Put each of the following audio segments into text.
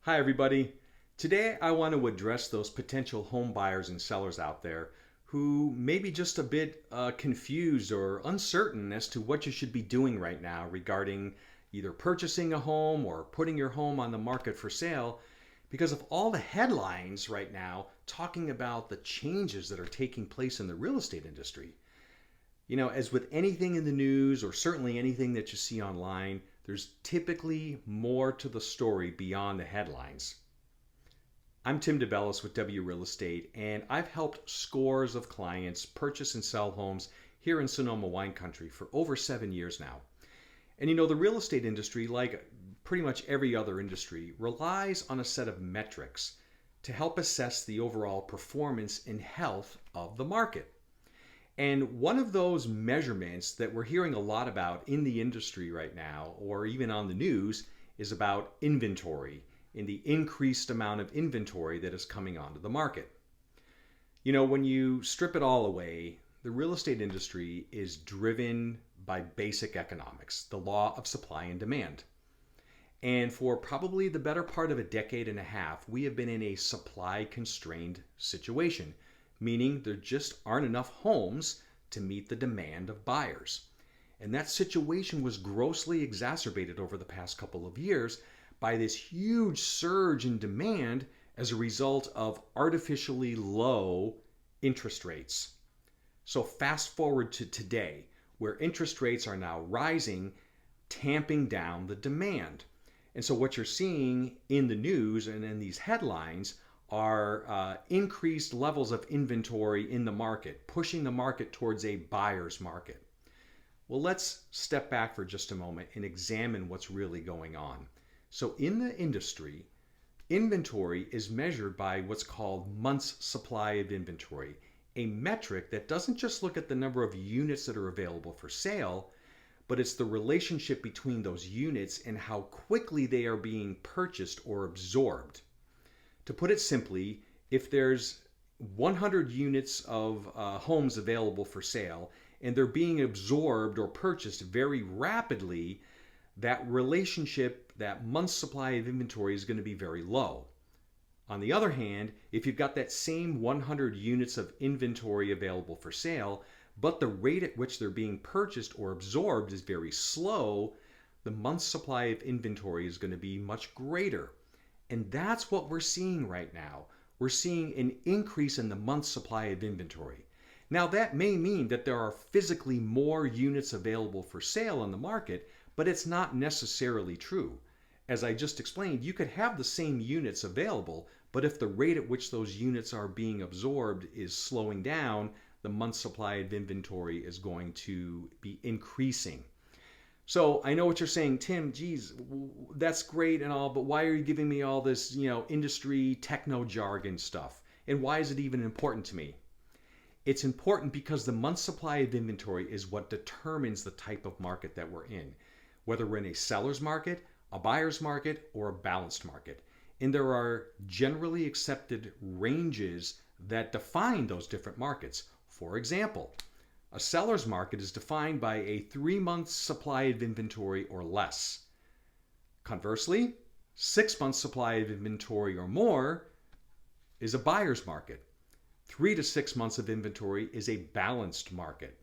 Hi everybody. Today I want to address those potential home buyers and sellers out there who may be just a bit confused or uncertain as to what you should be doing right now regarding either purchasing a home or putting your home on the market for sale because of all the headlines right now talking about the changes that are taking place in the real estate industry. You know, as with anything in the news or certainly anything that you see online, there's typically more to the story beyond the headlines. I'm Tim DeBellis with DRE Real Estate, and I've helped scores of clients purchase and sell homes here in Sonoma wine country for over 7 years now. And you know, the real estate industry, like pretty much every other industry, relies on a set of metrics to help assess the overall performance and health of the market. And one of those measurements that we're hearing a lot about in the industry right now, or even on the news, is about inventory and the increased amount of inventory that is coming onto the market. You know, when you strip it all away, the real estate industry is driven by basic economics, the law of supply and demand. And for probably the better part of a decade and a half, we have been in a supply constrained situation, meaning there just aren't enough homes to meet the demand of buyers. And that situation was grossly exacerbated over the past couple of years by this huge surge in demand as a result of artificially low interest rates. So fast forward to today, where interest rates are now rising, tamping down the demand. And so what you're seeing in the news and in these headlines are increased levels of inventory in the market, pushing the market towards a buyer's market. Well, let's step back for just a moment and examine what's really going on. So in the industry, inventory is measured by what's called months supply of inventory, a metric that doesn't just look at the number of units that are available for sale, but it's the relationship between those units and how quickly they are being purchased or absorbed. To put it simply, if there's 100 units of homes available for sale and they're being absorbed or purchased very rapidly, that relationship, that month's supply of inventory is going to be very low. On the other hand, if you've got that same 100 units of inventory available for sale, but the rate at which they're being purchased or absorbed is very slow, the month's supply of inventory is going to be much greater. And that's what we're seeing right now. We're seeing an increase in the month's supply of inventory. Now, that may mean that there are physically more units available for sale on the market, but it's not necessarily true. As I just explained, you could have the same units available, but if the rate at which those units are being absorbed is slowing down, the month's supply of inventory is going to be increasing. So I know what you're saying, Tim, geez, that's great and all, but why are you giving me all this, industry techno jargon stuff? And why is it even important to me? It's important because the month's supply of inventory is what determines the type of market that we're in, whether we're in a seller's market, a buyer's market, or a balanced market. And there are generally accepted ranges that define those different markets. For example, a seller's market is defined by a 3-month supply of inventory or less. Conversely, 6-month supply of inventory or more is a buyer's market. 3 to 6 months of inventory is a balanced market.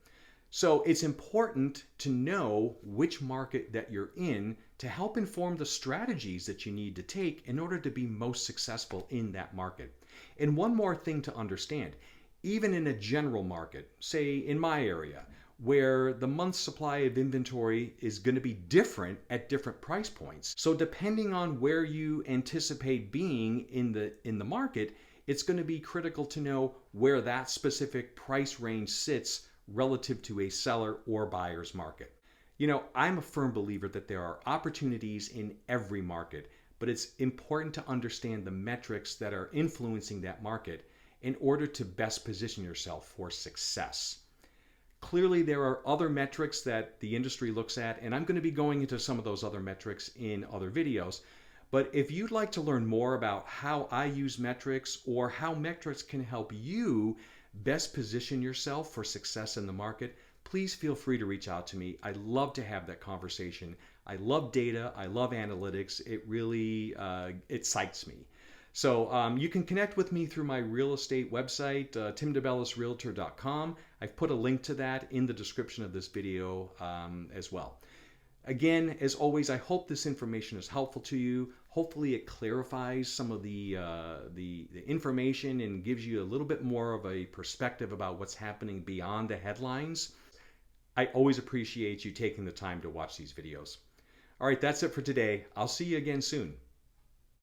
So it's important to know which market that you're in to help inform the strategies that you need to take in order to be most successful in that market. And one more thing to understand. Even in a general market, say in my area, where the month's supply of inventory is going to be different at different price points. So depending on where you anticipate being in the market, it's going to be critical to know where that specific price range sits relative to a seller or buyer's market. You know, I'm a firm believer that there are opportunities in every market, but it's important to understand the metrics that are influencing that market in order to best position yourself for success. Clearly, there are other metrics that the industry looks at, and I'm going to be going into some of those other metrics in other videos. But if you'd like to learn more about how I use metrics or how metrics can help you best position yourself for success in the market, please feel free to reach out to me. I'd love to have that conversation. I love data. I love analytics. It really excites me. So you can connect with me through my real estate website, timdebellisrealtor.com. I've put a link to that in the description of this video as well. Again, as always, I hope this information is helpful to you. Hopefully it clarifies some of the information and gives you a little bit more of a perspective about what's happening beyond the headlines. I always appreciate you taking the time to watch these videos. All right, that's it for today. I'll see you again soon.